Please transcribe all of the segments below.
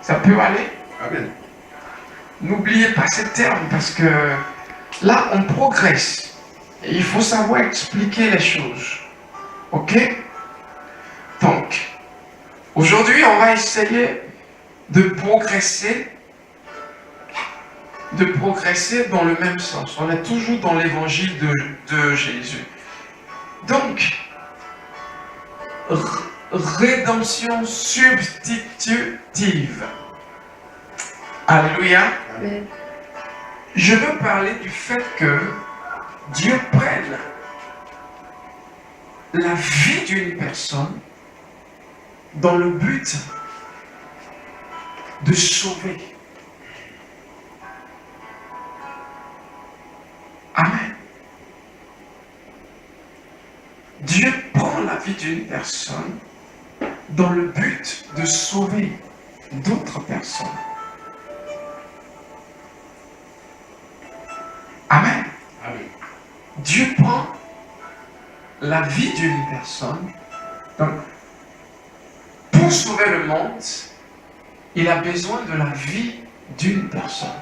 Ça peut aller? Amen. N'oubliez pas ces termes parce que là, on progresse. Et il faut savoir expliquer les choses. Ok? Donc, aujourd'hui, on va essayer de progresser dans le même sens. On est toujours dans l'évangile de Jésus. Donc, rédemption substitutive. Alléluia. Amen. Je veux parler du fait que Dieu prenne la vie d'une personne dans le but de sauver. Amen. Dieu prend la vie d'une personne dans le but de sauver d'autres personnes. Amen. Amen. Dieu prend la vie d'une personne. Donc, pour sauver le monde, il a besoin de la vie d'une personne.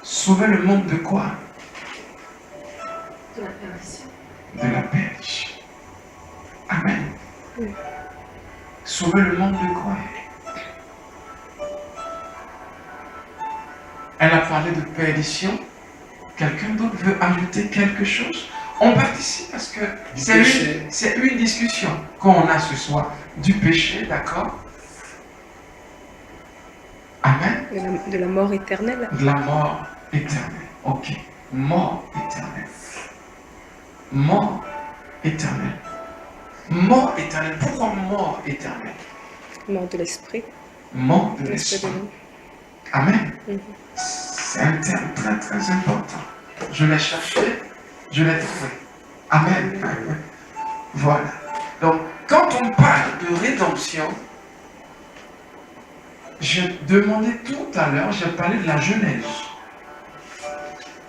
Sauver le monde de quoi? De la perdition. De la perdition. Amen. Oui. Sauver le monde de quoi? Elle a parlé de perdition. Quelqu'un d'autre veut ajouter quelque chose? On participe parce que c'est une discussion qu'on a ce soir. Du péché, d'accord? Amen. De la mort éternelle. De la mort éternelle. Ok. Mort éternelle. Mort éternelle. Mort éternelle. Pourquoi mort éternelle? Mort de l'esprit. Mort de L'esprit l'esprit. de l'homme. Amen. Mhm. C'est un terme très très important. Je l'ai cherché, je l'ai trouvé. Amen. Voilà. Donc, quand on parle de rédemption, j'ai demandé tout à l'heure, j'ai parlé de la Genèse.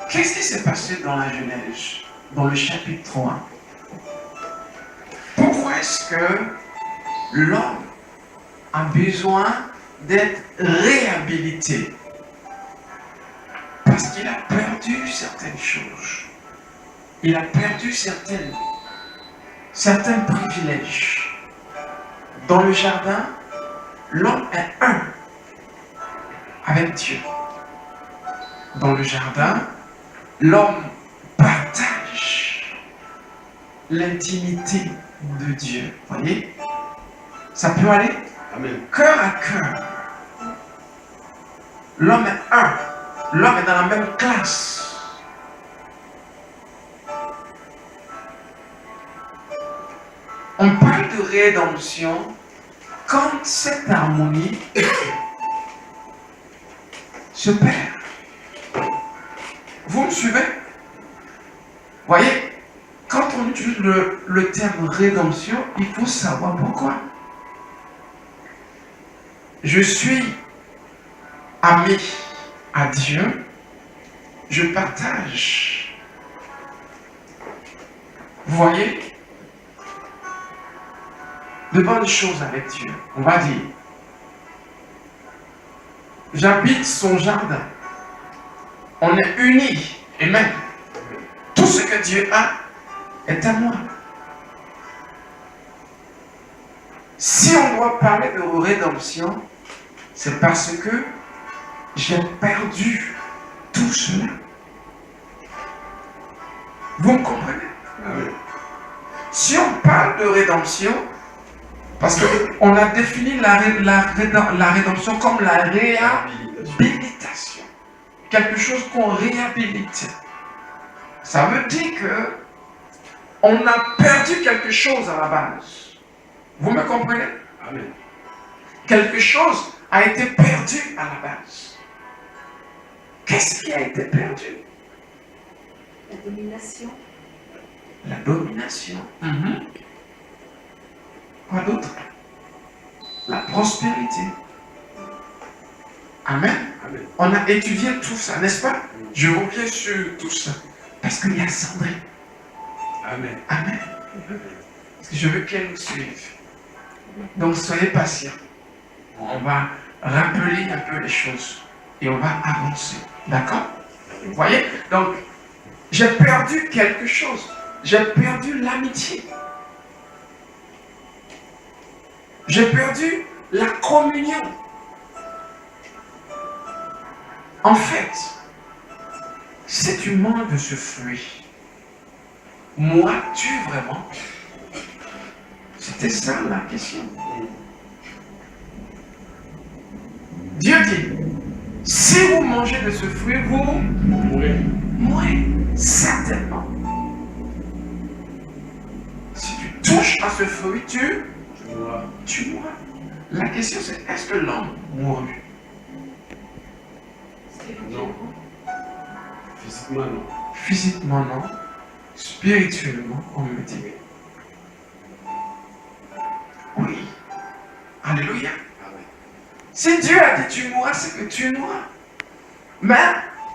Qu'est-ce qui s'est passé dans la Genèse, dans le chapitre 3? Pourquoi est-ce que l'homme a besoin d'être réhabilité? Parce qu'il a perdu certaines choses. Il a perdu certains privilèges. Dans le jardin, l'homme est un avec Dieu. Dans le jardin, l'homme partage l'intimité de Dieu. Voyez? Ça peut aller Amen. cœur à cœur. L'homme est un. L'homme est dans la même classe. On parle de rédemption quand cette harmonie se perd. Vous me suivez? Voyez, quand on utilise le terme rédemption, il faut savoir pourquoi. Je suis ami à Dieu, je partage. Vous voyez? De bonnes choses avec Dieu. On va dire, j'habite son jardin. On est unis. Et même, tout ce que Dieu a est à moi. Si on doit parler de rédemption, c'est parce que j'ai perdu tout cela. Vous me comprenez? Amen. Si on parle de rédemption, parce qu'on a défini la rédemption comme la réhabilitation. Quelque chose qu'on réhabilite. Ça veut dire que on a perdu quelque chose à la base. Vous me comprenez? Amen. Quelque chose a été perdu à la base. Qu'est-ce qui a été perdu? La domination. La domination. Quoi d'autre? La prospérité. Amen. Amen. On a étudié tout ça, n'est-ce pas? Je reviens sur tout ça. Parce qu'il y a Sandrine. Amen. Amen. Parce que je veux qu'elle nous suive. Donc soyez patients. On va rappeler un peu les choses et on va avancer. D'accord? Vous voyez? Donc, j'ai perdu quelque chose. J'ai perdu l'amitié. J'ai perdu la communion. En fait, si tu manges de ce fruit, mourras-tu vraiment? C'était ça la question. Dieu dit, si vous mangez de ce fruit, vous mourrez. Mourrez, certainement. Si tu touches à ce fruit, tu mourras. La question c'est, est-ce que l'homme mourut? Non. Physiquement, non. Physiquement, non. Spirituellement, on me dit oui. Oui. Alléluia. Si Dieu a dit tu mourras, c'est que tu mourras. Mais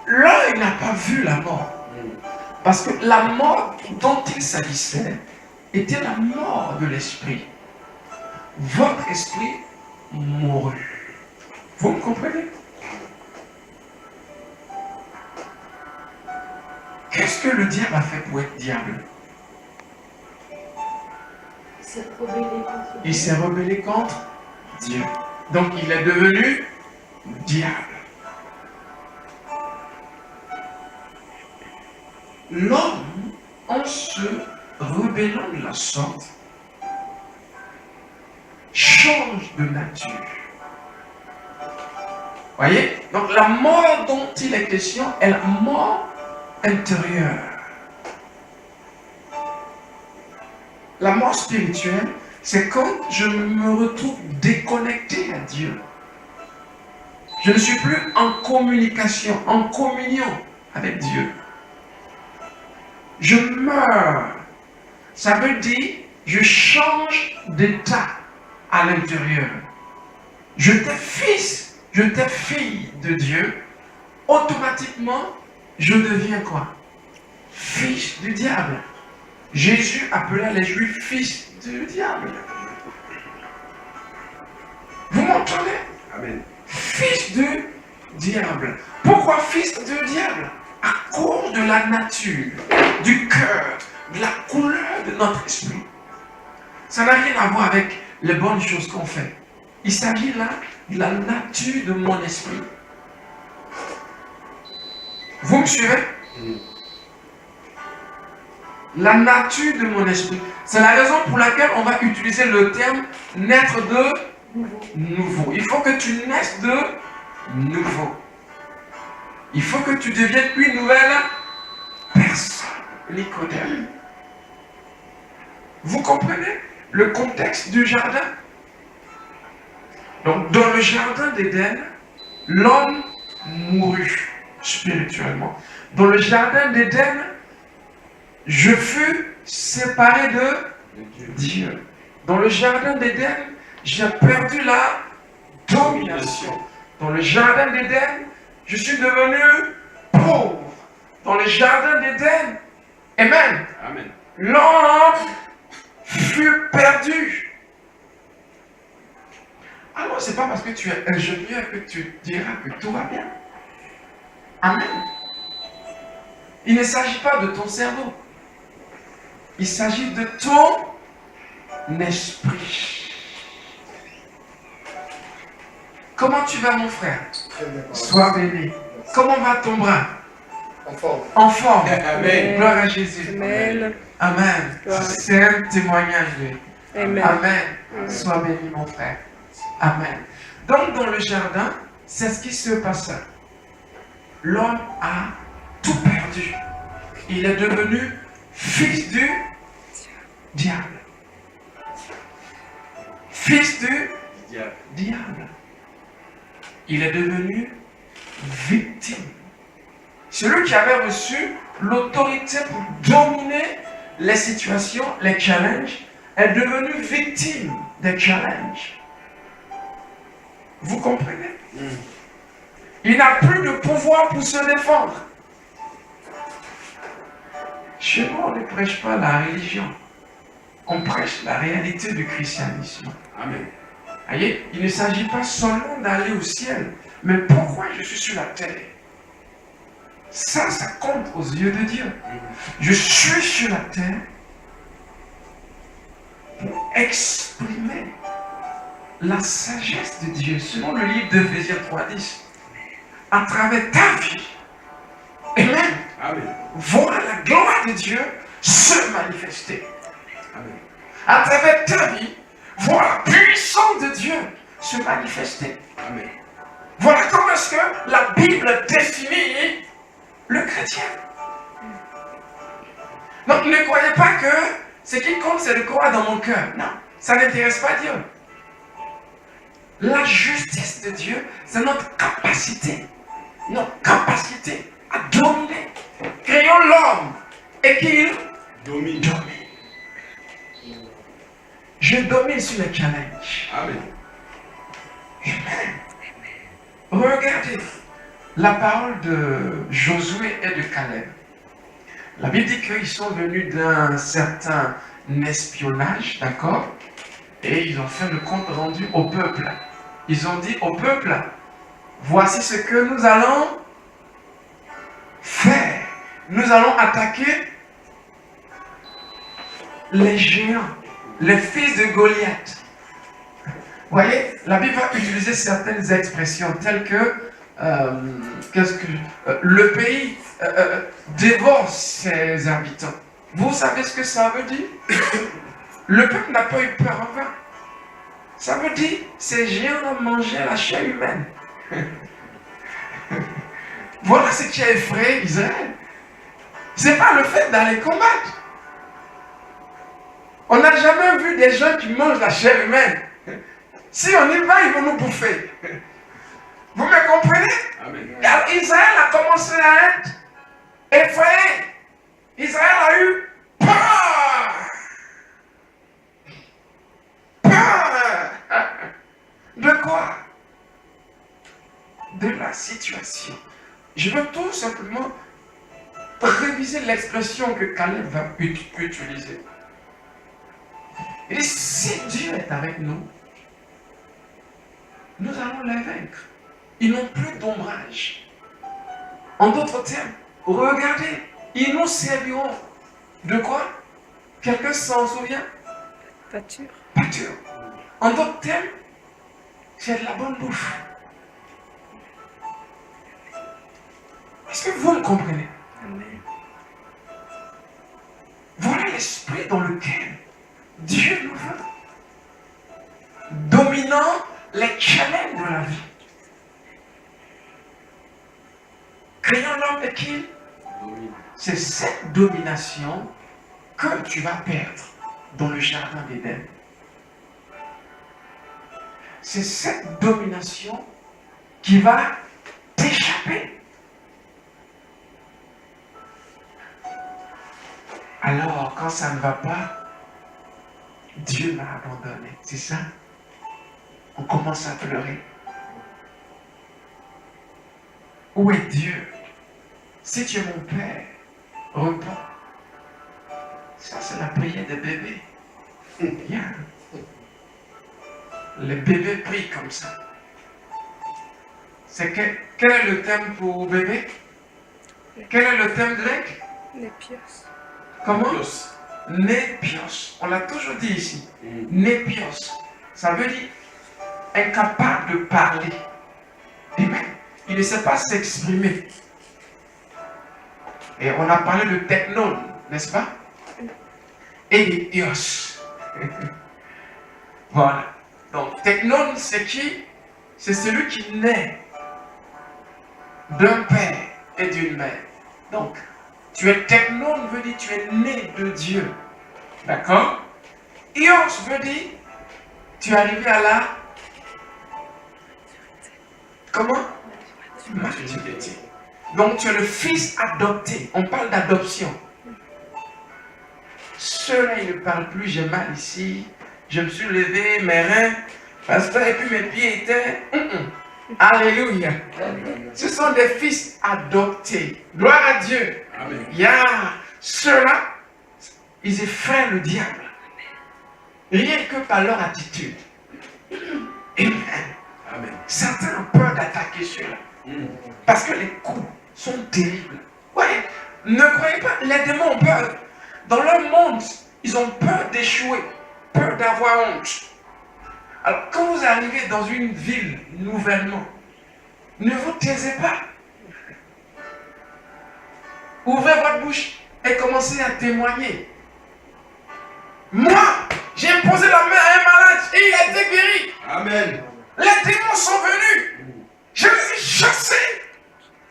l'homme n'a pas vu la mort. Parce que la mort dont il s'agissait était la mort de l'esprit. Votre esprit mourut. Vous me comprenez? Qu'est-ce que le diable a fait pour être diable? Il s'est rebellé contre Dieu. Donc il est devenu diable. L'homme, en se rebellant de la sorte, change de nature. Voyez? Donc la mort dont il est question est la mort intérieure. La mort spirituelle, c'est quand je me retrouve déconnecté à Dieu. Je ne suis plus en communication, en communion avec Dieu. Je meurs. Ça veut dire, je change d'état à l'intérieur. Je t'ai fils, je t'ai fille de Dieu. Automatiquement, je deviens quoi? Fils du diable. Jésus appela les Juifs fils du diable. Vous m'entendez? Amen. Fils du diable. Pourquoi fils du diable? À cause de la nature, du cœur, de la couleur de notre esprit. Ça n'a rien à voir avec les bonnes choses qu'on fait. Il s'agit là de la nature de mon esprit. Vous me suivez? La nature de mon esprit. C'est la raison pour laquelle on va utiliser le terme naître de nouveau. Il faut que tu naisses de nouveau. Il faut que tu deviennes une nouvelle personne. Nicodème. Vous comprenez le contexte du jardin? Donc, dans le jardin d'Éden, l'homme mourut spirituellement. Dans le jardin d'Éden, je fus séparé de Dieu. Dans le jardin d'Éden, j'ai perdu la domination. Dans le jardin d'Éden, je suis devenu pauvre. Dans le jardin d'Éden, amen. Amen. L'homme fut perdu. Alors, ce n'est pas parce que tu es ingénieur que tu diras que tout va bien. Amen. Il ne s'agit pas de ton cerveau. Il s'agit de ton esprit. Comment tu vas, mon frère? Sois béni. Comment va ton bras? En forme. En forme. Amen. Gloire à Jésus. Amen. Amen. Gloire. C'est un témoignage. Amen. Amen. Sois béni, mon frère. Amen. Donc, dans le jardin, c'est ce qui se passa. L'homme a tout perdu. Il est devenu fils du diable. Fils du diable. Il est devenu victime. Celui qui avait reçu l'autorité pour dominer les situations, les challenges, est devenu victime des challenges. Vous comprenez? Il n'a plus de pouvoir pour se défendre. Chez nous, on ne prêche pas la religion. on prêche la réalité du christianisme. Amen. Voyez, il ne s'agit pas seulement d'aller au ciel, mais pourquoi je suis sur la terre? Ça compte aux yeux de Dieu. Je suis sur la terre pour exprimer la sagesse de Dieu, selon le livre d'Éphésiens 3:10, à travers ta vie. Amen. Amen. Voir la gloire de Dieu se manifester. Amen. À travers ta vie, voir la puissance de Dieu se manifester. Amen. Voilà comment est-ce que la Bible définit le chrétien. Donc ne croyez pas que ce qui compte c'est de croire dans mon cœur. Non, ça n'intéresse pas Dieu. La justice de Dieu, c'est notre capacité à dominer. Créons l'homme et qu'il Domine. domine. Je domine sur les challenges. Amen. Amen. Regardez la parole de Josué et de Caleb. La Bible dit qu'ils sont venus d'un certain espionnage, d'accord? Et ils ont fait le compte rendu au peuple. Ils ont dit au peuple, voici ce que nous allons faire. Nous allons attaquer les géants, les fils de Goliath. Vous voyez, la Bible va utiliser certaines expressions telles que le pays dévore ses habitants. Vous savez ce que ça veut dire? Le peuple n'a pas eu peur en vain. Ça veut dire ces géants ont mangé la chair humaine. Voilà ce qui a effrayé Israël. Ce n'est pas le fait d'aller combattre. On n'a jamais vu des gens qui mangent la chair humaine. Si on y va, ils vont nous bouffer. Vous me comprenez? Amen. Alors, Israël a commencé à être effrayé. Israël a eu peur. Peur. De quoi? De la situation. Je veux tout simplement réviser l'expression que Caleb va utiliser. Il dit, si Dieu est avec nous, nous allons les vaincre. Ils n'ont plus d'ombrage. En d'autres termes, regardez, ils nous serviront de quoi? Quelqu'un s'en souvient? Pâture. Pâture. En d'autres termes, c'est de la bonne bouffe. Est-ce que vous me comprenez? Amen. Voilà l'esprit dans lequel Dieu nous veut. Dominant les challenges de la vie. Créant l'homme et qu'il Domine. c'est cette domination que tu vas perdre dans le jardin d'Éden. C'est cette domination qui va t'échapper. Alors, quand ça ne va pas, Dieu m'a abandonné. C'est ça? On commence à pleurer. Où est Dieu? Si tu es mon Père, réponds. Ça, c'est la prière des bébés. Bien. Les bébés prient comme ça. Quel est le thème pour bébé? Quel est le thème grec? Les pios. Comment? Dios. Népios. On l'a toujours dit ici. Mm. Népios. Ça veut dire incapable de parler. Amen. Il ne sait pas s'exprimer. Et on a parlé de technon, n'est-ce pas? Et de ios. Voilà. Donc, technon, c'est qui? C'est celui qui naît d'un père et d'une mère. Donc, tu es technon veut dire tu es né de Dieu. D'accord? Ios veut dire tu es arrivé à la... Comment? Maturité. Donc tu es le fils adopté. On parle d'adoption. Ceux-là, ils ne parlent plus, j'ai mal ici. Je me suis levé, mes reins, pasteur, et puis mes pieds étaient... Alléluia. Ce sont des fils adoptés. Gloire à Dieu. Amen. Il y a ceux-là, ils effraient le diable. rien que par leur attitude. Amen. Amen. Certains ont peur d'attaquer ceux-là. Parce que les coups sont terribles. Ouais, ne croyez pas, les démons ont peur. Dans leur monde, ils ont peur d'échouer, peur d'avoir honte. Alors, quand vous arrivez dans une ville nouvellement, ne vous taisez pas. Ouvrez votre bouche et commencez à témoigner. Moi, j'ai imposé la main à un malade et il a été guéri. Amen. Les démons sont venus. Je les ai chassés.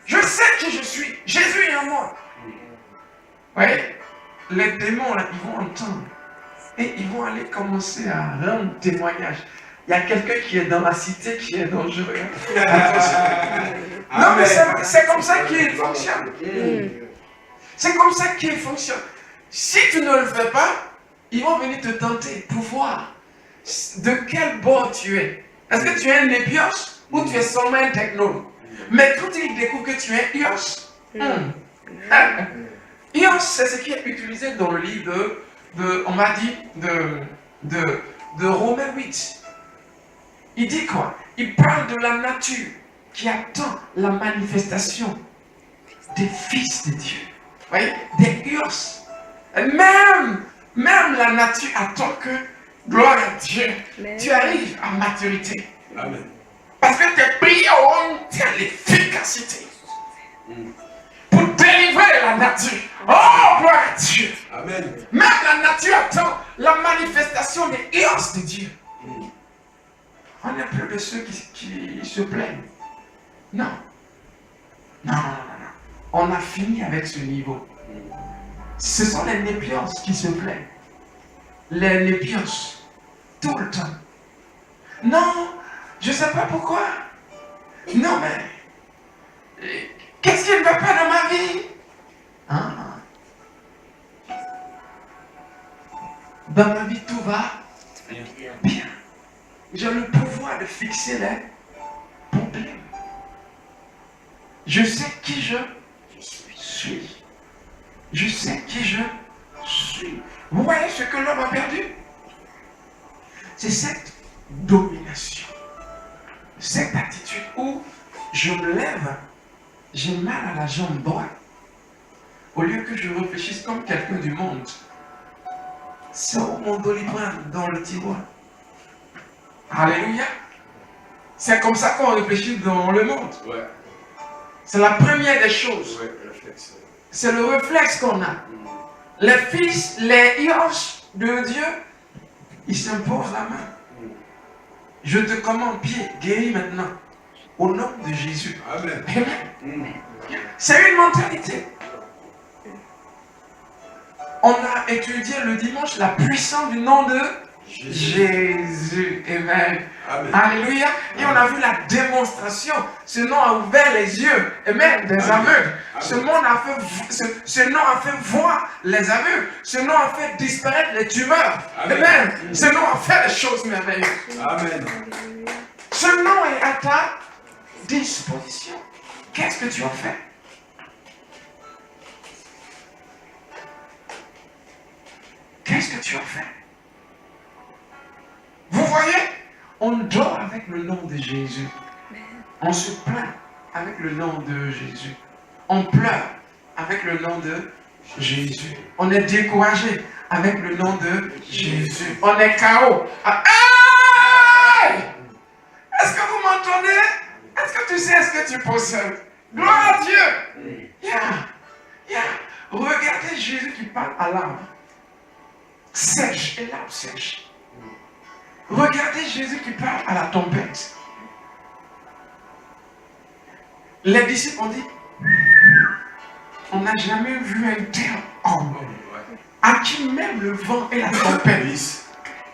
Je sais qui je suis. Jésus est en moi. Vous voyez, les démons, là, ils vont entendre. Et ils vont aller commencer à rendre témoignage. Il y a quelqu'un qui est dans la cité qui est dangereux. Non, mais c'est comme ça qu'il fonctionne. C'est comme ça qu'il fonctionne. Si tu ne le fais pas, ils vont venir te tenter pour voir de quel bord tu es. Est-ce que tu es un épios ou tu es seulement un techno? Mais quand ils découvrent que tu es ios, ios, c'est ce qui est utilisé dans le livre on m'a dit, de Romains 8. Il dit quoi? Il parle de la nature qui attend la manifestation des fils de Dieu. Vous voyez? Des ios. Même la nature attend que, gloire à Dieu, tu arrives à maturité. Amen. Parce que tes prières auront une telle efficacité pour délivrer la nature. Oh, gloire à Dieu. Amen. Même la nature attend la manifestation des ios de Dieu. On n'est plus de ceux qui se plaignent. Non. Non. On a fini avec ce niveau. Ce sont les népios qui se plaignent. Les népios. Tout le temps. Non, je ne sais pas pourquoi. Non, mais qu'est-ce qui ne va pas dans ma vie? Dans ma vie, tout va bien. J'ai le pouvoir de fixer les problèmes. Je sais qui je suis. Je sais qui je suis. Vous voyez ce que l'homme a perdu? C'est cette domination. Cette attitude où je me lève, j'ai mal à la jambe droite. Au lieu que je réfléchisse comme quelqu'un du monde, sors mon doliprane dans le tiroir. Alléluia. C'est comme ça qu'on réfléchit dans le monde. Ouais. C'est la première des choses. Ouais, réflexe. C'est le réflexe qu'on a. Les fils, les ios de Dieu, ils s'imposent la main. Je te commande, pied, guéris maintenant. Au nom de Jésus. Amen. Amen. C'est une mentalité. On a étudié le dimanche la puissance du nom de Jésus. Amen. Amen. Alléluia. Et on a vu la démonstration. Ce nom a ouvert les yeux. Amen. Des aveugles. Ce nom a fait voir les aveugles. Ce nom a fait disparaître les tumeurs. Amen. Ce nom a fait des choses merveilleuses. Amen. Ce nom est à ta disposition. Qu'est-ce que tu as fait? Qu'est-ce que tu as fait? Vous voyez, on dort avec le nom de Jésus. On se plaint avec le nom de Jésus. On pleure avec le nom de Jésus. On est découragé avec le nom de Jésus. On est KO. Hey! Est-ce que vous m'entendez? Est-ce que tu sais ce que tu possèdes? Gloire à Dieu. Regardez Jésus qui parle à l'arbre. Sèche, et l'arbre sèche. Regardez Jésus qui parle à la tempête. Les disciples ont dit, on n'a jamais vu un tel homme à qui même le vent et la tempête.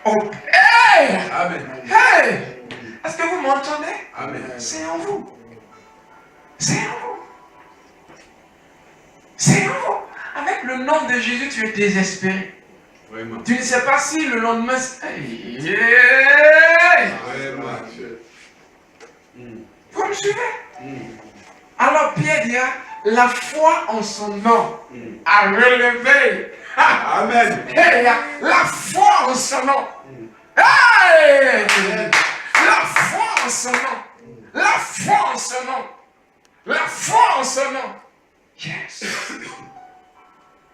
Oh, hey! Amen. Hey! Est-ce que vous m'entendez? Amen. C'est en vous. C'est en vous. C'est en vous. Avec le nom de Jésus, tu es désespéré. Vraiment. Tu ne sais pas si le lendemain... Hey! Vraiment. Vous me suivez? Alors Pierre dira, la foi en son nom a relevé. Amen. Hey, la foi en son nom Hey! La foi en son nom. La foi en son nom. La foi en son nom. Yes.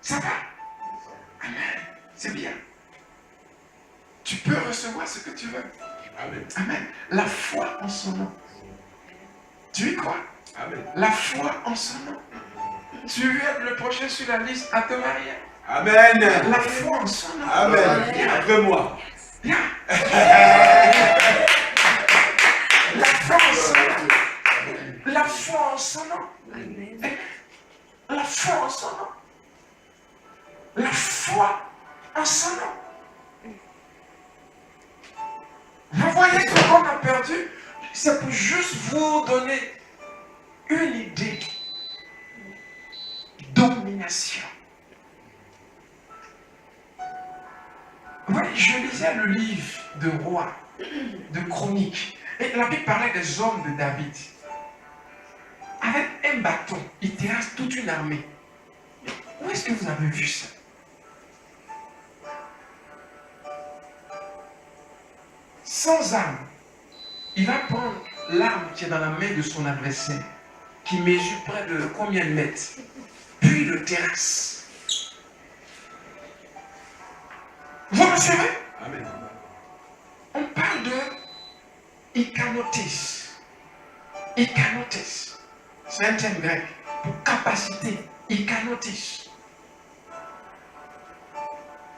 Ça va? Amen. C'est bien. Tu peux recevoir ce que tu veux. Amen. Amen. La foi en son nom. Tu y crois? Amen. La foi en son nom. Tu veux être le prochain sur la liste à te marier? Amen. La foi en son nom. Amen. Après moi. Bien. La foi en son nom. La foi en son nom. Amen. La foi en son nom. La foi en son nom. Vous voyez ce qu'on a perdu? C'est pour juste vous donner une idée. Domination. Oui, je lisais le livre de Rois, de Chroniques. Et la Bible parlait des hommes de David. Avec un bâton, il terrasse toute une armée. Où est-ce que vous avez vu ça? Sans arme, il va prendre l'arme qui est dans la main de son adversaire, qui mesure près de combien de mètres, puis le terrasse. Vous me suivez? Amen. On parle de ikanotis. Ikanotis. C'est un terme grec pour capacité. Ikanotis.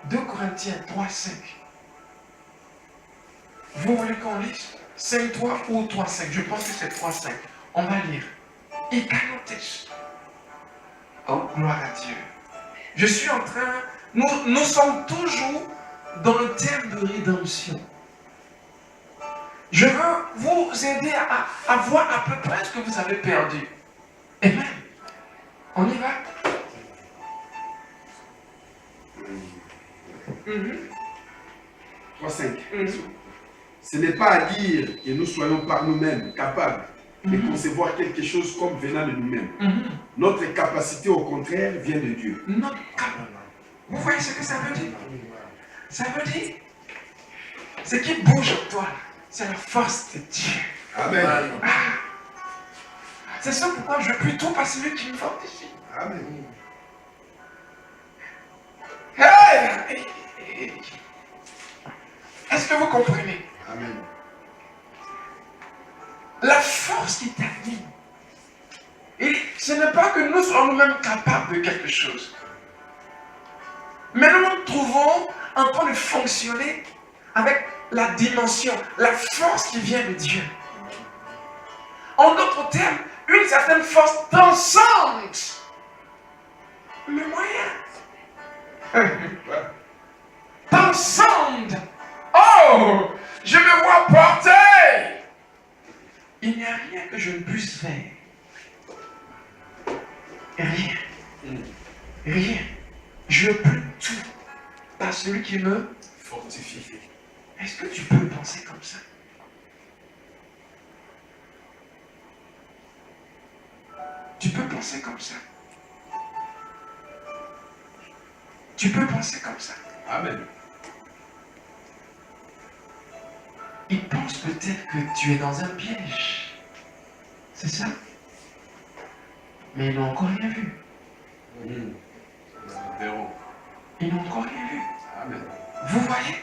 2 Corinthiens 3, 5. Vous voulez qu'on lise 5, 3 ou 3, 5? Je pense que c'est 3, 5. On va lire. Ikanotis. Oh, gloire à Dieu. Je suis en train... Nous sommes toujours dans le thème de rédemption. Je veux vous aider à voir à peu près ce que vous avez perdu. Amen. On y va? Mhm. 3-5. Mhm. Ce n'est pas à dire que nous soyons par nous-mêmes capables de concevoir quelque chose comme venant de nous-mêmes. Mhm. Notre capacité, au contraire, vient de Dieu. Notre cap. Vous voyez ce que ça veut dire? Ça veut dire, ce qui bouge en toi, c'est la force de Dieu. Amen. C'est ça pourquoi je prie tout par celui qui me fortifie. Amen. Hey! Est-ce que vous comprenez? Amen. La force qui t'anime. Et ce n'est pas que nous soyons nous-mêmes capables de quelque chose. Mais nous nous trouvons en train de fonctionner avec la dimension, la force qui vient de Dieu. En d'autres termes, une certaine force transcende le moyen. Transcende. Oh, je me vois porter. Il n'y a rien que je ne puisse faire. Rien. Rien. Je peux tout par celui qui me Fortifie. Est-ce que tu peux penser comme ça? Tu peux penser comme ça. Tu peux penser comme ça. Amen. Il pense peut-être que tu es dans un piège. C'est ça? Mais ils n'ont encore rien vu. Nous verrons. Ils n'ont encore rien vu. Amen. Vous voyez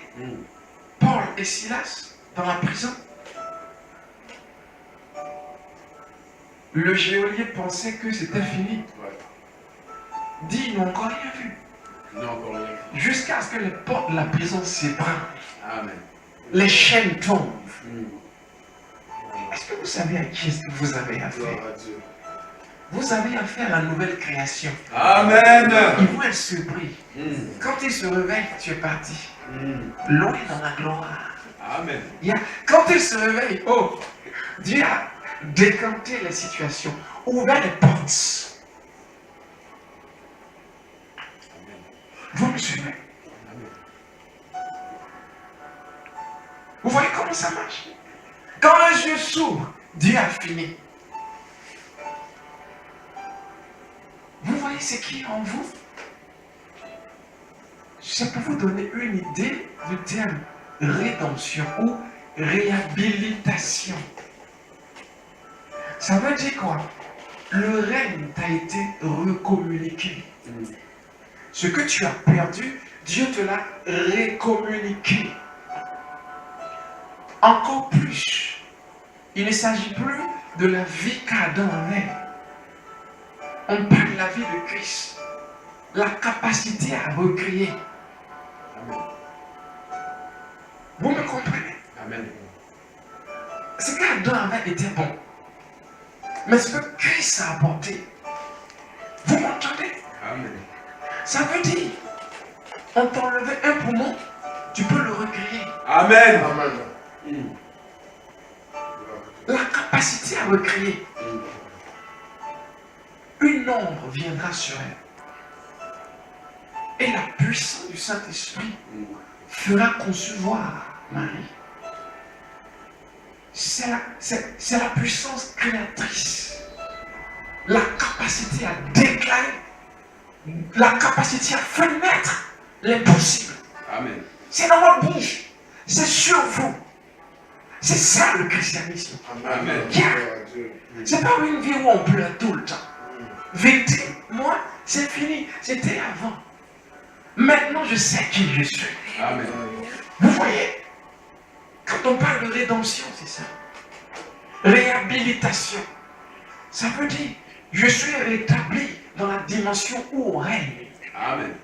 Paul et Silas dans la prison. Le geôlier pensait que c'était fini. Ouais. Dit, ils n'ont encore rien vu. Non, encore rien. Jusqu'à ce que les portes de la prison s'ébranlent. Amen. Les chaînes tombent. Est-ce que vous savez à qui est-ce que vous avez affaire? Gloire à Dieu. Vous avez affaire à la nouvelle création. Amen. Ils vont être surpris. Quand ils se réveillent, tu es parti. Loin dans la gloire. Amen. Quand ils se réveillent, oh, Dieu a décanté les situations, ouvert les portes. Vous me suivez? Vous voyez comment ça marche? Quand les yeux s'ouvrent, Dieu a fini. Vous voyez ce qui est en vous? C'est pour vous donner une idée du terme rédemption ou réhabilitation. Ça veut dire quoi? Le règne t'a été recommuniqué. Ce que tu as perdu, Dieu te l'a récommuniqué. Encore plus, il ne s'agit plus de la vie qu'Adam avait. On parle de la vie de Christ. La capacité à recréer. Amen. Vous me comprenez? Amen. Ce qu'Adam avait été bon. Mais ce que Christ a apporté, vous m'entendez? Amen. Ça veut dire, on t'enlevait un poumon, tu peux le recréer. Amen. La capacité à recréer. Une ombre viendra sur elle. Et la puissance du Saint-Esprit fera concevoir Marie. C'est la puissance créatrice. La capacité à déclarer. La capacité à faire naître l'impossible. Amen. C'est dans votre bouche. C'est sur vous. C'est ça le christianisme. Amen. C'est pas une vie où on pleure tout le temps. Victime, moi, c'est fini. C'était avant. Maintenant, je sais qui je suis. Amen. Vous voyez, quand on parle de rédemption, c'est ça. Réhabilitation. Ça veut dire, je suis rétabli dans la dimension où on règne. Amen.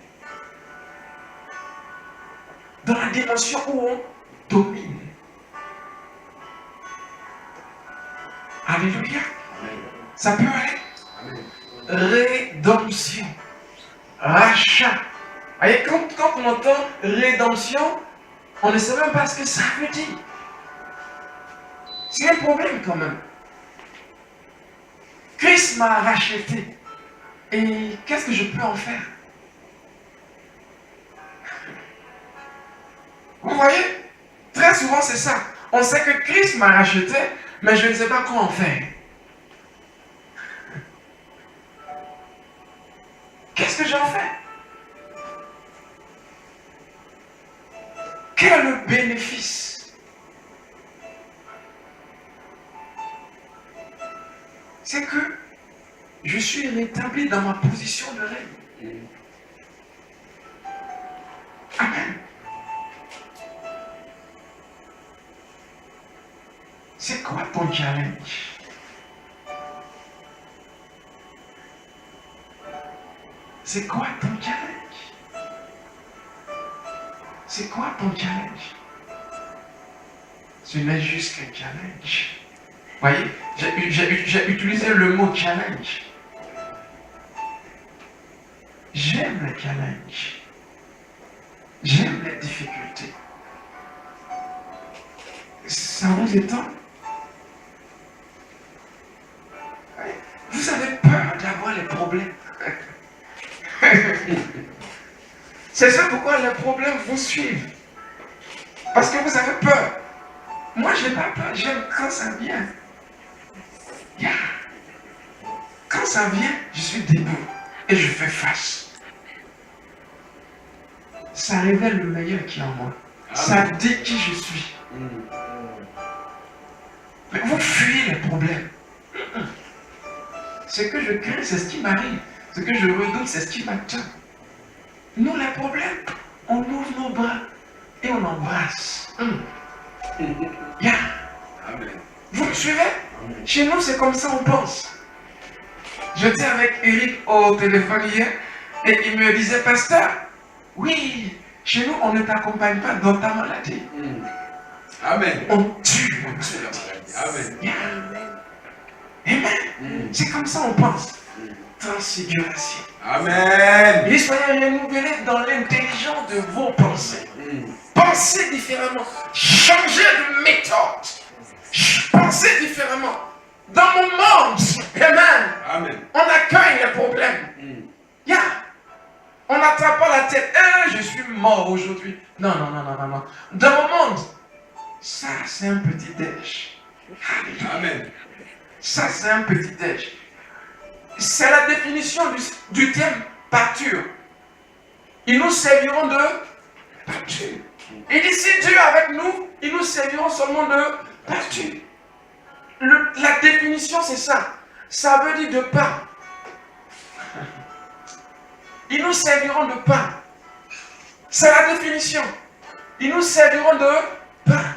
Dans la dimension où on domine. Alléluia. Ça peut aller. Amen. Rédemption. Rachat. Voyez, quand on entend rédemption, on ne sait même pas ce que ça veut dire. C'est un problème quand même. Christ m'a racheté. Et qu'est-ce que je peux en faire? Vous voyez? Très souvent c'est ça. On sait que Christ m'a racheté, mais je ne sais pas quoi en faire. Qu'est-ce que j'en fais? Quel est le bénéfice? C'est que je suis rétabli dans ma position de règne. Amen. C'est quoi ton challenge? C'est quoi ton challenge? C'est quoi ton challenge? Ce n'est juste qu'un challenge. Voyez, j'ai utilisé le mot challenge. J'aime le challenge. J'aime les difficultés. Ça vous étonne? Vous avez peur d'avoir les problèmes. C'est ça pourquoi les problèmes vous suivent. Parce que vous avez peur. Moi, je n'ai pas peur. J'aime quand ça vient. Yeah. Quand ça vient, je suis debout et je fais face. Ça révèle le meilleur qui est en moi. Ça dit qui je suis. Mais vous fuyez les problèmes. Ce que je crains, c'est ce qui m'arrive. Ce que je redoute, c'est ce qui m'attend. Nous, les problèmes, on ouvre nos bras et on embrasse. Yeah. Amen. Vous me suivez? Chez nous, c'est comme ça on pense. J'étais avec Eric au téléphone hier et il me disait, pasteur, oui, chez nous, on ne t'accompagne pas dans ta maladie. Amen. On tue la maladie. Amen. Yeah. Amen. C'est comme ça on pense. Transfiguration. Amen. Et soyez renouvelés dans l'intelligence de vos pensées. Pensez différemment. Changez de méthode. Pensez différemment. Dans mon monde, amen, Amen. on accueille les problèmes. Yeah. On n'attrape pas la tête. Je suis mort aujourd'hui. Non, non, non, non, non, non. Dans mon monde, ça c'est un petit déj. Amen. Ça c'est un petit déj. C'est la définition du terme pâture. Ils nous serviront de pâture. Il dit, si Dieu est avec nous, ils nous serviront seulement de pâture. La définition, c'est ça. Ça veut dire de pain. Ils nous serviront de pain. C'est la définition. Ils nous serviront de pain.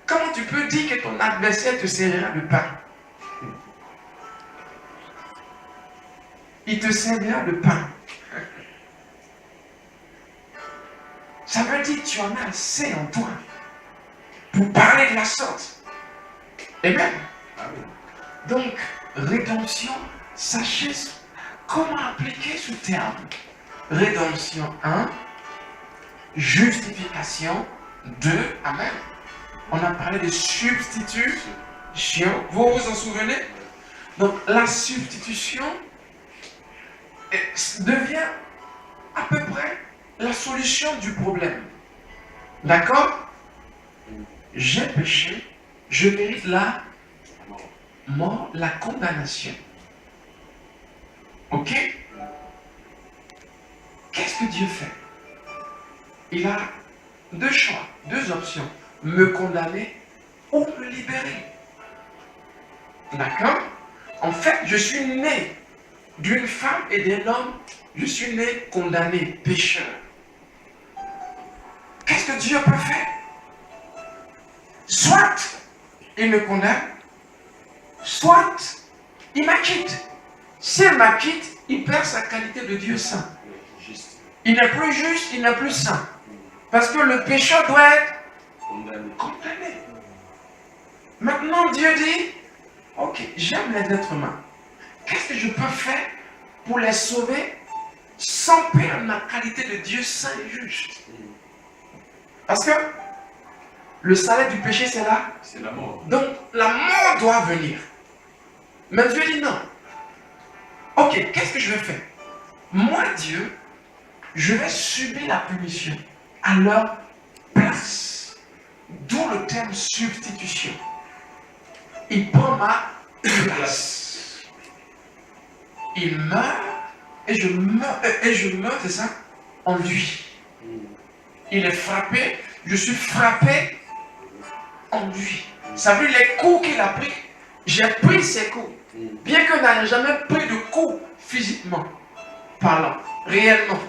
Comment tu peux dire que ton adversaire te servira de pain? Il te servira de pain. Ça veut dire que tu en as assez en toi pour parler de la sorte. Amen. Donc, rédemption, sachez comment appliquer ce terme. Rédemption 1, justification 2, amen. On a parlé de substitution. Vous vous en souvenez? Donc, la substitution devient à peu près la solution du problème. D'accord? J'ai péché, je mérite la mort, la condamnation. Ok? Qu'est-ce que Dieu fait? Il a deux choix, deux options. Me condamner ou me libérer. D'accord? En fait, je suis né d'une femme et d'un homme. Je suis né condamné, pécheur. Qu'est-ce que Dieu peut faire? Soit il me condamne, soit il m'acquitte. S'il m'acquitte, il perd sa qualité de Dieu saint. Il n'est plus juste, il n'est plus saint. Parce que le pécheur doit être condamné. Maintenant, Dieu dit, ok, j'aime les êtres humains. Qu'est-ce que je peux faire pour les sauver sans perdre ma qualité de Dieu saint et juste? Parce que le salaire du péché, c'est là. C'est la mort. Donc, la mort doit venir. Mais Dieu dit non. Ok, qu'est-ce que je vais faire? Moi, Dieu, je vais subir la punition à leur place. D'où le terme substitution. Il prend ma place. Il meurt et je meurs, c'est ça, en lui. Il est frappé, je suis frappé en lui. Ça veut dire les coups qu'il a pris, j'ai pris ses coups. Bien que je n'ai jamais pris de coups physiquement parlant, réellement.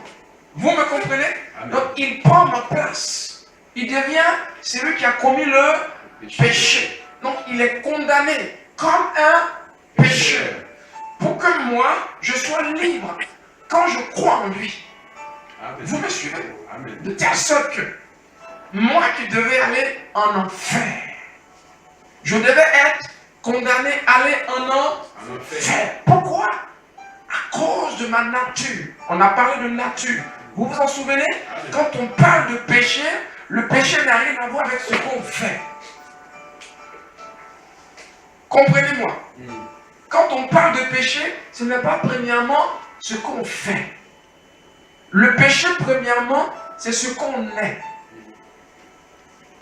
Vous me comprenez? Amen. Donc il prend ma place. Il devient celui qui a commis le péché. Donc il est condamné comme un pécheur. Pour que moi, je sois libre quand je crois en lui. Amen. Vous me suivez? Amen. De telle sorte que moi qui devais aller en enfer, je devais être condamné à aller en enfer. Pourquoi? À cause de ma nature. On a parlé de nature. Vous vous en souvenez? Amen. Quand on parle de péché, le péché n'a rien à voir avec ce qu'on fait. Comprenez-moi. Quand on parle de péché, ce n'est pas premièrement ce qu'on fait. Le péché, premièrement, c'est ce qu'on est.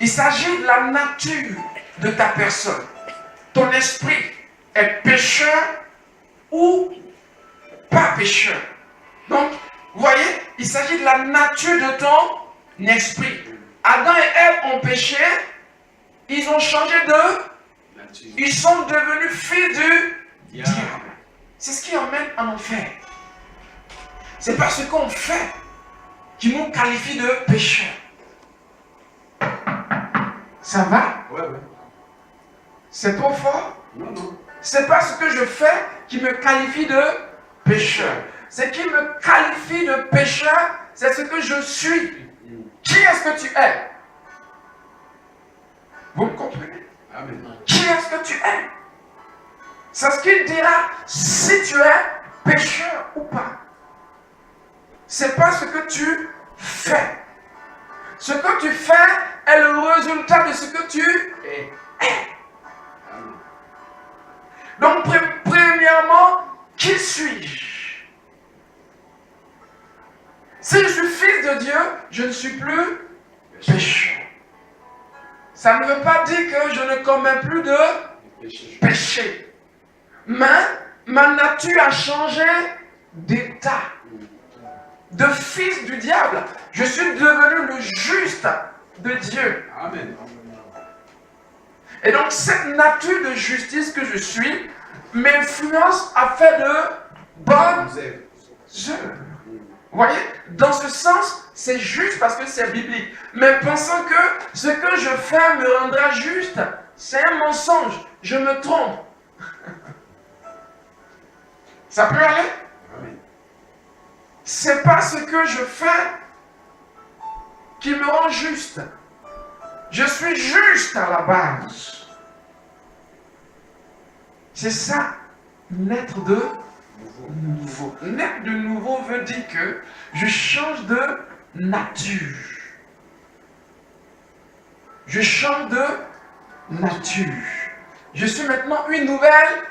Il s'agit de la nature de ta personne. Ton esprit est pécheur ou pas pécheur. Donc, vous voyez, il s'agit de la nature de ton esprit. Adam et Ève ont péché, ils ont changé de nature. Ils sont devenus fils du diable. C'est ce qui emmène en enfer. C'est pas ce qu'on fait qui nous qualifie de pécheur. Ça va? Ouais. C'est trop fort? Non. C'est pas ce que je fais qui me qualifie de pécheur. Ce qui me qualifie de pécheur, c'est ce que je suis. Qui est-ce que tu es? Vous me comprenez? Amen. Qui est-ce que tu es? C'est ce qu'il dira si tu es pécheur ou pas. C'est pas ce que tu fais. Ce que tu fais est le résultat de ce que tu es. Donc, premièrement, qui suis-je? Si je suis fils de Dieu, je ne suis plus pécheur. Ça ne veut pas dire que je ne commets plus de péché. Mais ma nature a changé d'état. De fils du diable, Je suis devenu le juste de Dieu. Amen. Et donc, cette nature de justice que je suis m'influence à faire de bonnes œuvres. Vous voyez, dans ce sens, c'est juste parce que c'est biblique. Mais pensant que ce que je fais me rendra juste, c'est un mensonge. Je me trompe. Ça peut aller? Amen. C'est pas ce que je fais qui me rend juste. Je suis juste à la base. C'est ça, naître de nouveau. Naître de nouveau veut dire que je change de nature. Je change de nature. Je suis maintenant une nouvelle.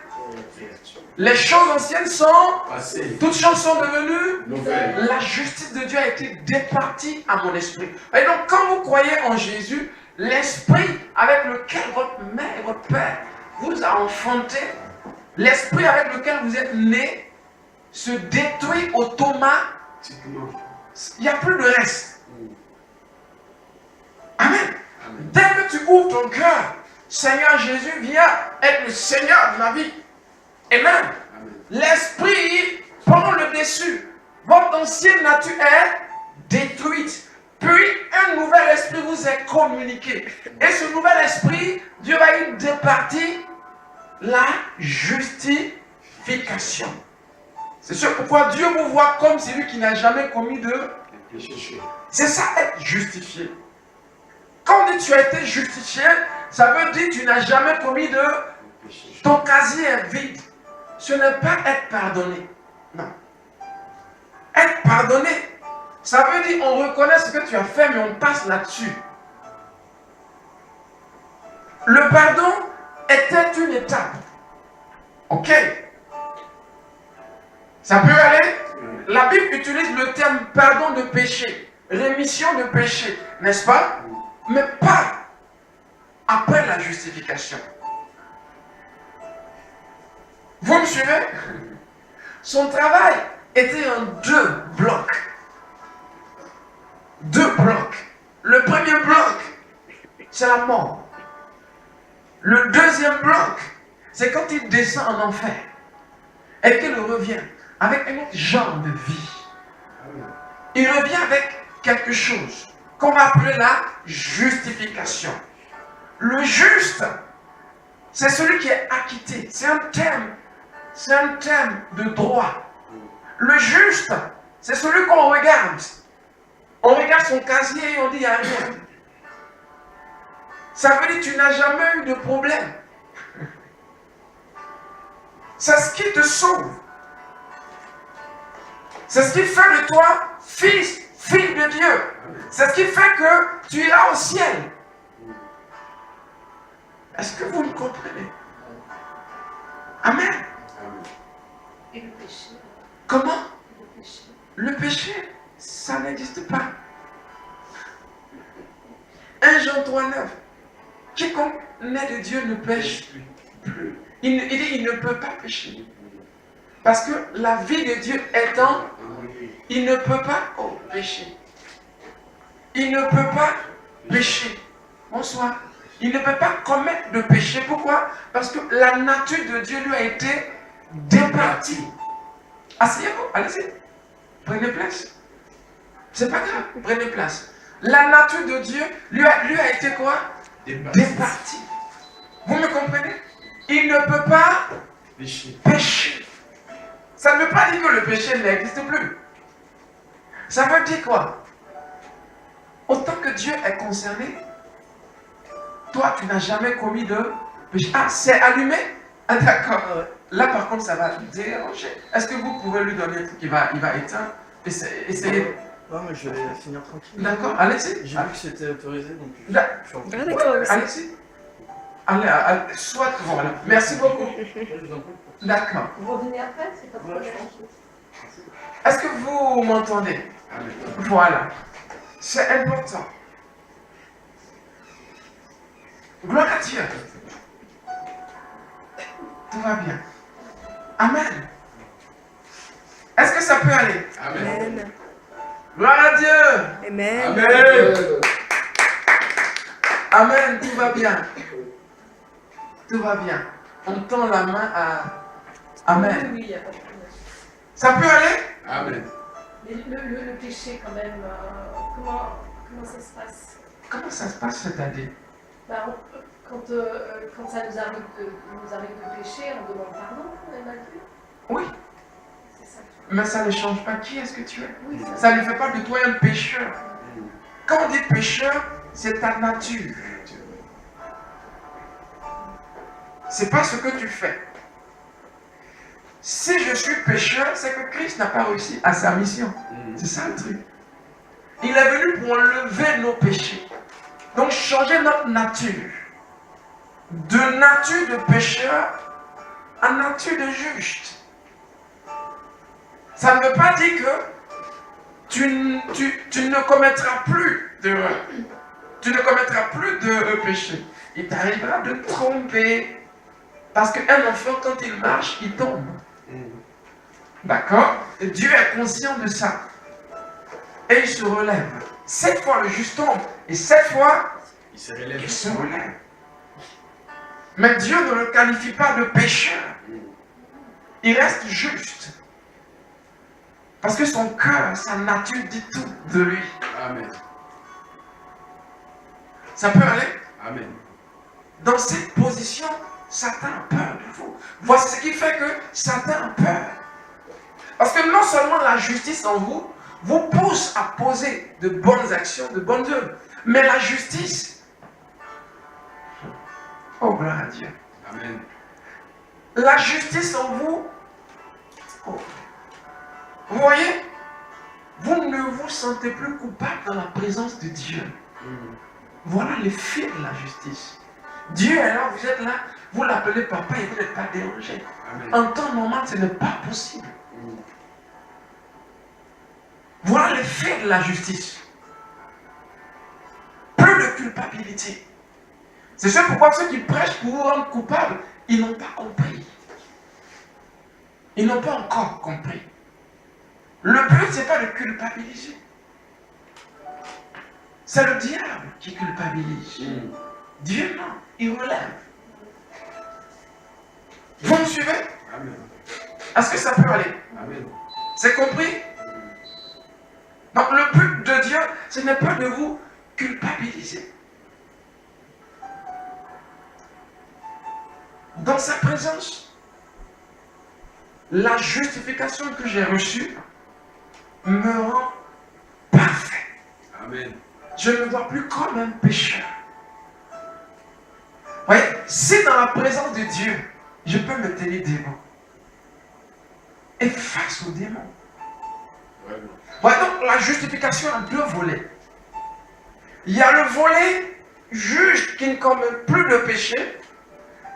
Les choses anciennes sont Passé. toutes choses sont devenues. Nouvelle. La justice de Dieu a été départie à mon esprit. Et donc, quand vous croyez en Jésus, l'esprit avec lequel votre mère et votre père vous a enfanté, l'esprit avec lequel vous êtes né, se détruit automatiquement. Il n'y a plus de reste. Amen. Amen. Dès que tu ouvres ton cœur, Seigneur Jésus vient être le Seigneur de ma vie. Amen. Amen. L'esprit prend le dessus. Votre ancienne nature est détruite. Puis un nouvel esprit vous est communiqué. Et ce nouvel esprit, Dieu va y départir la justification. C'est sûr pourquoi Dieu vous voit comme celui qui n'a jamais commis de... C'est ça être justifié. Quand on dit tu as été justifié, ça veut dire que tu n'as jamais commis de... Ton casier est vide. Ce n'est pas être pardonné. Non. Être pardonné, ça veut dire on reconnaît ce que tu as fait, mais on passe là-dessus. Le pardon était une étape. Ok. Ça peut aller. La Bible utilise le terme pardon de péché, rémission de péché, n'est-ce pas? Mais pas après la justification. Vous me suivez? Son travail était en deux blocs. Deux blocs. Le premier bloc, c'est la mort. Le deuxième bloc, c'est quand il descend en enfer et qu'il revient avec un autre genre de vie. Il revient avec quelque chose qu'on va appeler la justification. Le juste, c'est celui qui est acquitté. C'est un terme de droit. Le juste, c'est celui qu'on regarde. On regarde son casier et on dit il n'y a rien. Ça veut dire que tu n'as jamais eu de problème. C'est ce qui te sauve. C'est ce qui fait de toi fils, fille de Dieu. C'est ce qui fait que tu iras au ciel. Est-ce que vous me comprenez? Amen. Et le péché? Comment? Le péché. Le péché, ça n'existe pas. 1 Jean 3,9. Quiconque naît de Dieu ne pêche plus. Il dit il ne peut pas pécher. Parce que la vie de Dieu étant, il ne peut pas pécher. Il ne peut pas pécher. Bonsoir. Il ne peut pas commettre de péché. Pourquoi? Parce que la nature de Dieu lui a été départie. Asseyez-vous, allez-y. Prenez place. C'est pas grave, prenez place. La nature de Dieu lui a été quoi? Départie. Vous me comprenez? Il ne peut pas pécher. Ça ne veut pas dire que le péché n'existe plus. Ça veut dire quoi? Autant que Dieu est concerné, toi tu n'as jamais commis de péché. Ah, c'est allumé? Ah d'accord. Là par contre ça va déranger. Est-ce que vous pouvez lui donner un truc qui va éteindre? Essayez. Non, mais je vais finir tranquille. D'accord, allez-y. J'ai vu que c'était autorisé, donc je Là. suis en Ah, train. d'accord. aussi. Allez-y. Allez, soit voilà. Merci beaucoup. Je vous en prie. D'accord. Vous revenez après, c'est pas trop Ouais, bien. Est-ce que vous m'entendez? Voilà. C'est important. Gloire à Dieu. Tout va bien. Amen. Est-ce que ça peut aller? Amen. Amen. Gloire à Dieu. Amen. Amen. Amen, tout va bien. Tout va bien. On tend la main à... Amen. Oui, il n'y a pas de problème. Ça peut aller? Amen. Mais le péché, quand même, comment ça se passe? Comment ça se passe, c'est-à-dire? Bah, quand ça nous arrive de pécher, on demande pardon, on a dit. Oui, C'est ça. mais ça ne change pas qui est-ce que tu es. Oui, Ça ne fait pas de toi un pécheur. Quand on dit pécheur, c'est ta nature. C'est pas ce que tu fais. Si je suis pécheur, c'est que Christ n'a pas réussi à sa mission. C'est ça le truc. Il est venu pour enlever nos péchés. Donc changer notre nature. De nature de pécheur à nature de juste. Ça ne veut pas dire que tu ne commettras plus d'erreur. Tu ne commettras plus de péché. Il t'arrivera de te tromper. Parce qu'un enfant, quand il marche, il tombe. D'accord? Dieu est conscient de ça. Et il se relève. 7 fois le juste tombe. Et 7 fois, Il se relève. il se relève. Mais Dieu ne le qualifie pas de pécheur. Il reste juste. Parce que son cœur, sa nature dit tout de lui. Amen. Ça peut aller? Amen. Dans cette position, Satan a peur de vous. Voici ce qui fait que Satan a peur. Parce que non seulement la justice en vous pousse à poser de bonnes actions, de bonnes œuvres, mais la justice, oh gloire à Dieu, Amen. la justice en vous, oh, vous voyez, vous ne vous sentez plus coupable dans la présence de Dieu. Voilà l'effet de la justice. Dieu est là, vous êtes là, vous l'appelez papa et vous n'êtes pas dérangé. Amen. En temps normal, ce n'est pas possible. Voilà l'effet de la justice. Plus de culpabilité. C'est ce pourquoi ceux qui prêchent pour vous rendre coupable, ils n'ont pas compris. Ils n'ont pas encore compris. Le but, ce n'est pas de culpabiliser. C'est le diable qui culpabilise. Dieu, non, il relève. Vous me suivez? Amen. Est-ce que ça peut aller? Amen. C'est compris? Donc le but de Dieu, ce n'est pas de vous culpabiliser. Dans sa présence, la justification que j'ai reçue me rend parfait. Amen. Je ne me vois plus comme un pécheur. Vous voyez, si dans la présence de Dieu, je peux me tenir debout et face aux démons. Vraiment. Ouais, donc la justification a 2 volets. Il y a le volet juste qui ne commet plus de péché.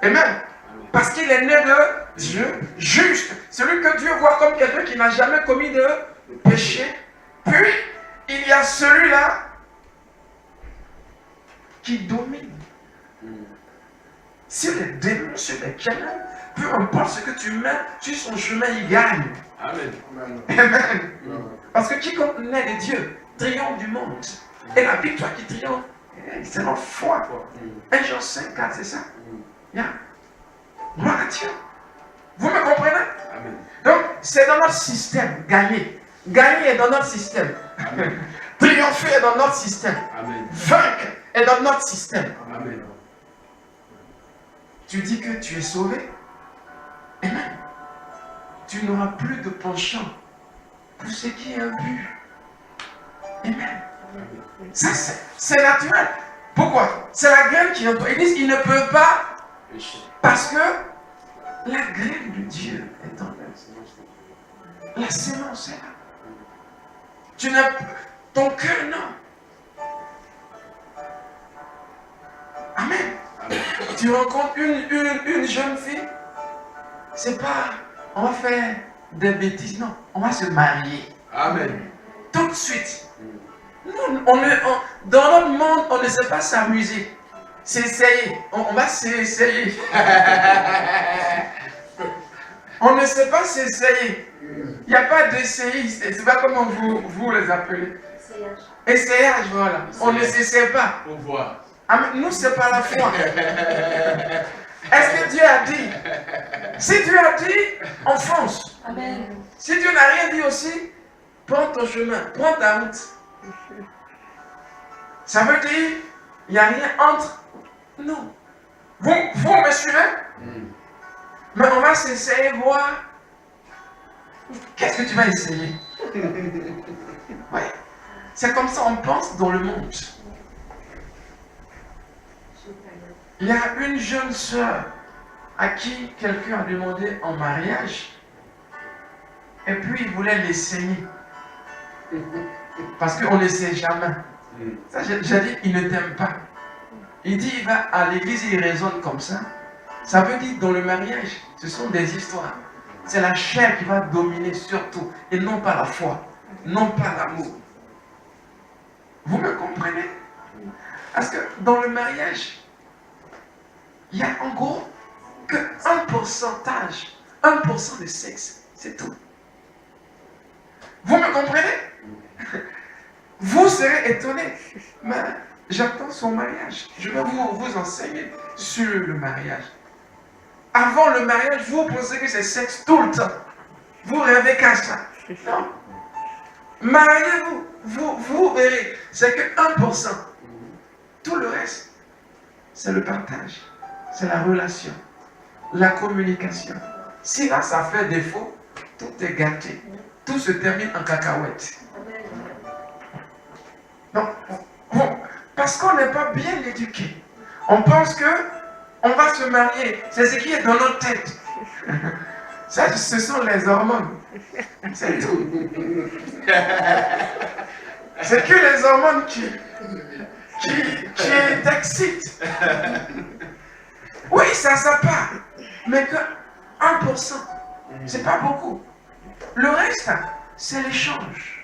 Et même, parce qu'il est né de Dieu, juste. Celui que Dieu voit comme quelqu'un qui n'a jamais commis de péché. Puis, il y a celui-là qui domine. Si les démons, sur les canaux, peu importe ce que tu mets sur son chemin, il gagne. Amen. Amen. Parce que quiconque naît de Dieu triomphe du monde. Et la victoire qui triomphe, c'est notre foi. 1 Jean 5,4, c'est ça? Yeah. Gloire à Dieu. Vous me comprenez? Amen. Donc, c'est dans notre système, gagner. Gagner est dans notre système. Amen. Triompher est dans notre système. Amen. Vaincre est dans notre système. Amen. Tu dis que tu es sauvé. Amen. Tu n'auras plus de penchant pour ce qui est un but. Amen. Ça, c'est naturel. Pourquoi? C'est la graine qui est en toi. Ils disent qu'ils ne peuvent pas Péché. parce que la graine de Dieu est en eux. La sémence est là. Tu n'as ton cœur, non. Amen. Amen. Tu rencontres une jeune fille, c'est pas on va faire des bêtises, non, on va se marier. Amen. Tout de suite. Nous, dans notre monde, on ne sait pas s'amuser. C'est essayer. On va s'essayer. On ne sait pas s'essayer. Il n'y a pas d'essayiste. C'est pas comment vous les appelez. Essayage. Essayage, voilà. On ne s'essaie pas. Pour voir. Ah, mais nous, c'est pas la foi. Est-ce que Dieu a dit? Si Dieu a dit, on fonce. Amen. Si Dieu n'a rien dit aussi, prends ton chemin, prends ta route. Ça veut dire, il n'y a rien entre nous. Vous me suivez? Mais on va s'essayer, voir. Qu'est-ce que tu vas essayer? Oui. C'est comme ça on pense dans le monde. Il y a une jeune sœur à qui quelqu'un a demandé en mariage et puis il voulait l'essayer. Parce qu'on ne sait jamais. Ça, j'ai dit, il ne t'aime pas. Il dit, il va à l'église, il raisonne comme ça. Ça veut dire, dans le mariage, ce sont des histoires. C'est la chair qui va dominer surtout, et non pas la foi, non pas l'amour. Vous me comprenez? Parce que dans le mariage, il y a en gros que 1%, 1% de sexe, c'est tout. Vous me comprenez? Vous serez étonnés, mais j'attends son mariage. Je vais vous enseigner sur le mariage. Avant le mariage, vous pensez que c'est sexe tout le temps. Vous rêvez qu'à ça. Non. Mariez-vous, vous verrez, c'est que 1%. Tout le reste, c'est le partage, c'est la relation, la communication. Si là, ça fait défaut, tout est gâté. Tout se termine en cacahuète. Non, parce qu'on n'est pas bien éduqué. On pense que on va se marier. C'est ce qui est dans notre tête. Ça, ce sont les hormones. C'est tout. C'est que les hormones qui t'excitent. Oui, ça part. Mais que 1%, c'est pas beaucoup. Le reste, c'est l'échange.